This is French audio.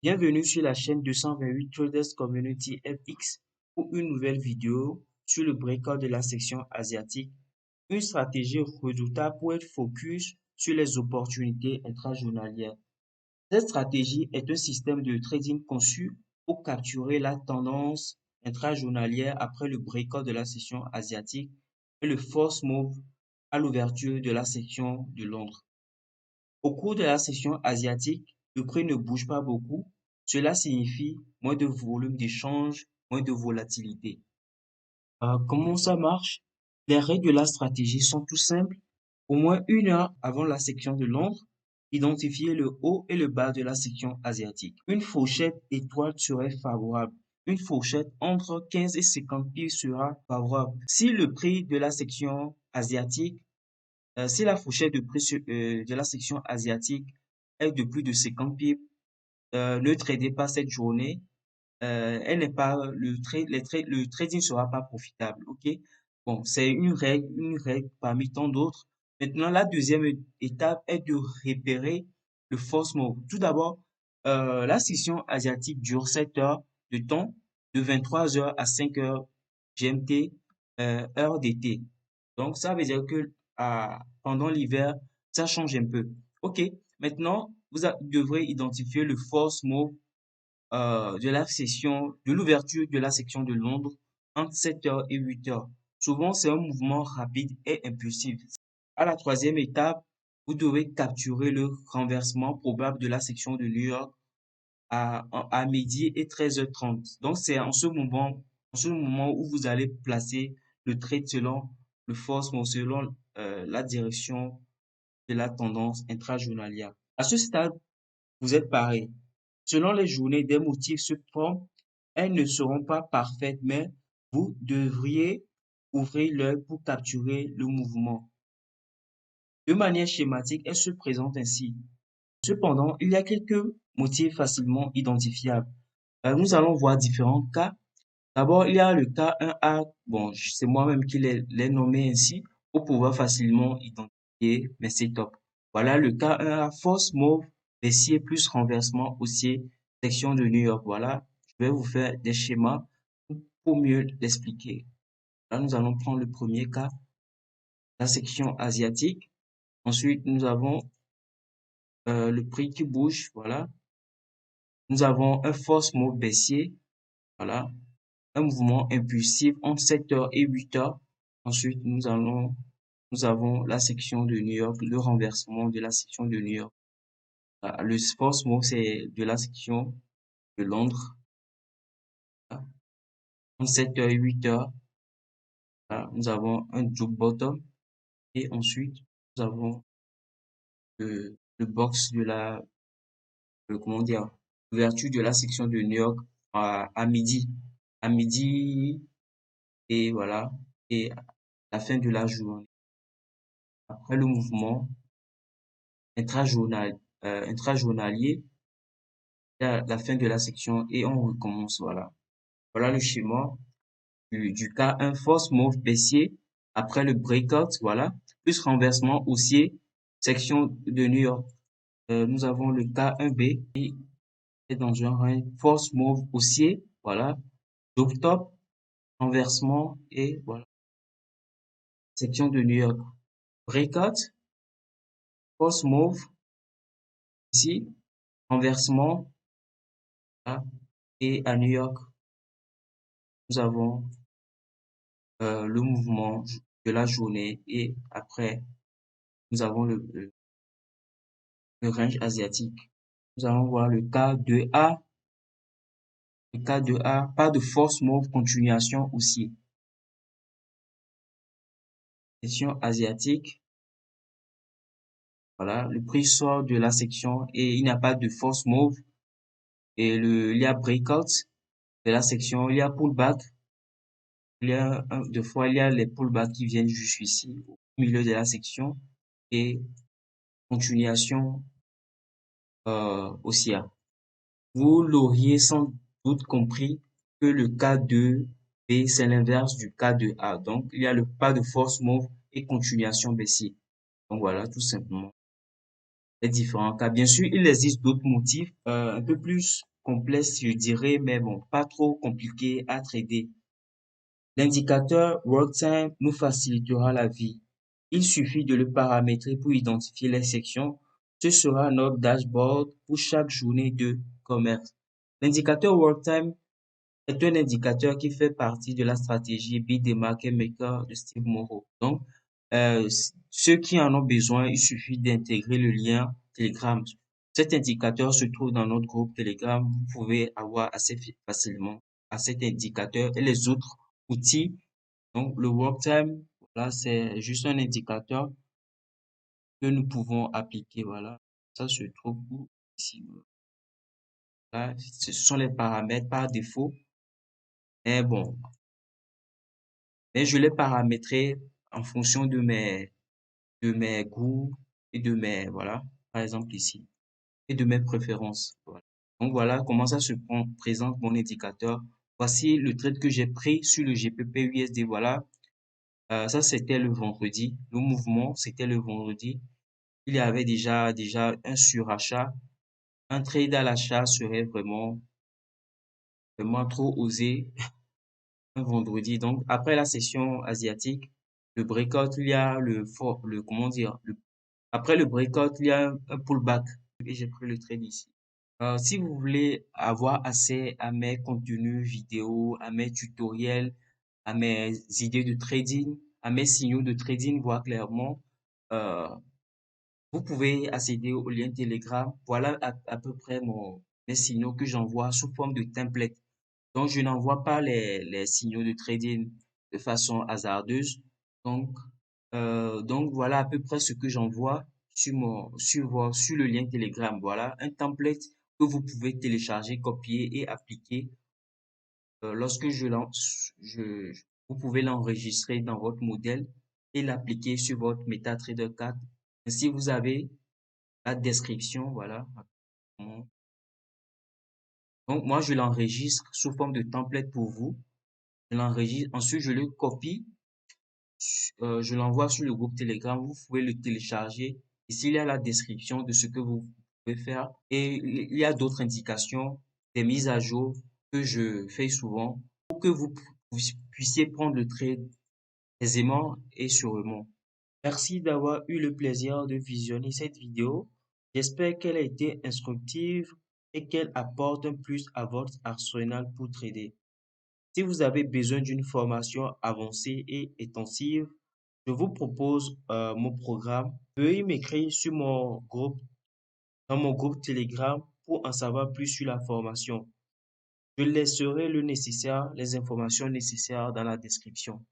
Bienvenue sur la chaîne 228 Traders Community FX pour une nouvelle vidéo sur le breakout de la section asiatique, une stratégie redoutable pour être focus sur les opportunités intrajournalières. Cette stratégie est un système de trading conçu pour capturer la tendance intrajournalière après le breakout de la session asiatique et le force move à l'ouverture de la section de Londres. Au cours de la session asiatique, le prix ne bouge pas beaucoup. Cela signifie moins de volume d'échange, moins de volatilité. Comment ça marche? Les règles de la stratégie sont tout simples. Au moins une heure avant la section de Londres, identifiez le haut et le bas de la section asiatique. Une fourchette étoile serait favorable. Une fourchette entre 15 et 50 pips sera favorable. Si le prix de la section asiatique si la fourchette de prix de la section asiatique est de plus de 50 pips, ne tradez pas cette journée. Elle n'est pas le trading sera pas profitable. Ok. Bon, c'est une règle parmi tant d'autres. Maintenant, la deuxième étape est de repérer le force move. Tout d'abord, la session asiatique dure 7 heures de temps, de 23 heures à 5 heures GMT, heure d'été. Donc, ça veut dire que pendant l'hiver, ça change un peu. OK. Maintenant, devrez identifier le force move de la session, de l'ouverture de la section de Londres entre 7 heures et 8 heures. Souvent, c'est un mouvement rapide et impulsif. À la troisième étape, vous devez capturer le renversement probable de la section de New York à midi et 13h30. Donc, c'est en ce moment où vous allez placer le trade selon le force, selon la direction de la tendance intrajournalière. À ce stade, vous êtes pareil. Selon les journées, des motifs se forment. Elles ne seront pas parfaites, mais vous devriez ouvrir l'œil pour capturer le mouvement. De manière schématique, elle se présente ainsi. Cependant, il y a quelques motifs facilement identifiables. Nous allons voir différents cas. D'abord, il y a le cas 1A. Bon, c'est moi-même qui l'ai nommé ainsi pour pouvoir facilement identifier mes setups. Voilà le cas 1A, force move, baissier plus renversement haussier, section de New York. Voilà, je vais vous faire des schémas pour mieux l'expliquer. Là, nous allons prendre le premier cas, la section asiatique. Ensuite, nous avons le prix qui bouge. Voilà. Nous avons un force move baissier. Voilà. Un mouvement impulsif entre 7 heures et 8 heures. Ensuite, nous avons la section de New York, le renversement de la section de New York. Le force move, c'est de la section de Londres. Voilà. Entre 7 heures et 8 heures. Voilà. Nous avons un job bottom. Et ensuite, nous avons le box de comment dire, l'ouverture de la section de New York à midi. À midi, et voilà. Et à la fin de la journée. Après le mouvement intrajournalier, la fin de la section et on recommence. Voilà. Voilà le schéma du cas 1 force move baissier après le breakout. Voilà. Plus renversement haussier, section de New York. Nous avons le cas 1B qui est dans un range force move haussier. Voilà. Top, renversement et voilà. Section de New York. Breakout, force move ici, renversement là, et à New York, nous avons le mouvement de la journée et après, nous avons le range asiatique. Nous allons voir le cas 2A. Le cas 2A, pas de force move, continuation aussi. Section asiatique. Voilà, le prix sort de la section et il n'y a pas de force move. Et il y a breakout de la section, il y a pullback. Deux fois, il y a les pullbacks qui viennent juste ici, au milieu de la section et continuation haussière. Vous l'auriez sans doute compris que le cas de B, c'est l'inverse du cas de A. Donc, il y a le pas de force move et continuation baissière. Donc, voilà, tout simplement. les différents cas. Bien sûr, il existe d'autres motifs un peu plus complexes, je dirais, mais bon, pas trop compliqués à trader. L'indicateur WorkTime nous facilitera la vie. Il suffit de le paramétrer pour identifier les sections. Ce sera notre dashboard pour chaque journée de commerce. L'indicateur WorkTime est un indicateur qui fait partie de la stratégie Beat the Market Maker de Steve Morrow. Donc, ceux qui en ont besoin, il suffit d'intégrer le lien Telegram. Cet indicateur se trouve dans notre groupe Telegram. Vous pouvez avoir assez facilement à cet indicateur et les autres outils. Donc, le work time, là, c'est juste un indicateur que nous pouvons appliquer. Voilà. Ça se trouve ici. Là, ce sont les paramètres par défaut. Mais bon, mais je l'ai paramétré en fonction de mes goûts et de mes, voilà, par exemple ici, et de mes préférences. Voilà. Donc voilà comment ça se présente mon indicateur. Voici le trade que j'ai pris sur le GPP USD. Voilà. Ça, c'était le vendredi. Le mouvement, c'était le vendredi. Il y avait déjà un surachat. Un trade à l'achat serait vraiment trop osé un vendredi. Donc, après la session asiatique, le breakout, il y a comment dire, après le breakout, il y a un pullback. Et j'ai pris le trade ici. Si vous voulez avoir accès à mes contenus vidéo, à mes tutoriels, à mes idées de trading, à mes signaux de trading, voir clairement, euh, vous pouvez accéder au lien Telegram. Voilà à peu près mes signaux que j'envoie sous forme de template. Donc, je n'envoie pas les signaux de trading de façon hasardeuse. Donc, donc voilà à peu près ce que j'envoie sur le lien Telegram. Voilà un template que vous pouvez télécharger, copier et appliquer. Lorsque je lance, vous pouvez l'enregistrer dans votre modèle et l'appliquer sur votre MetaTrader 4. Ainsi, vous avez la description, voilà. Donc, moi, je l'enregistre sous forme de template pour vous. Je l'enregistre, ensuite je le copie, je l'envoie sur le groupe Telegram, vous pouvez le télécharger. Ici, il y a la description de ce que vous pouvez faire et il y a d'autres indications, des mises à jour que je fais souvent pour que vous puissiez prendre le trade aisément et sûrement. Merci d'avoir eu le plaisir de visionner cette vidéo. J'espère qu'elle a été instructive et qu'elle apporte un plus à votre arsenal pour trader. Si vous avez besoin d'une formation avancée et intensive, je vous propose mon programme. Veuillez m'écrire sur dans mon groupe Telegram pour en savoir plus sur la formation. Je laisserai les informations nécessaires dans la description.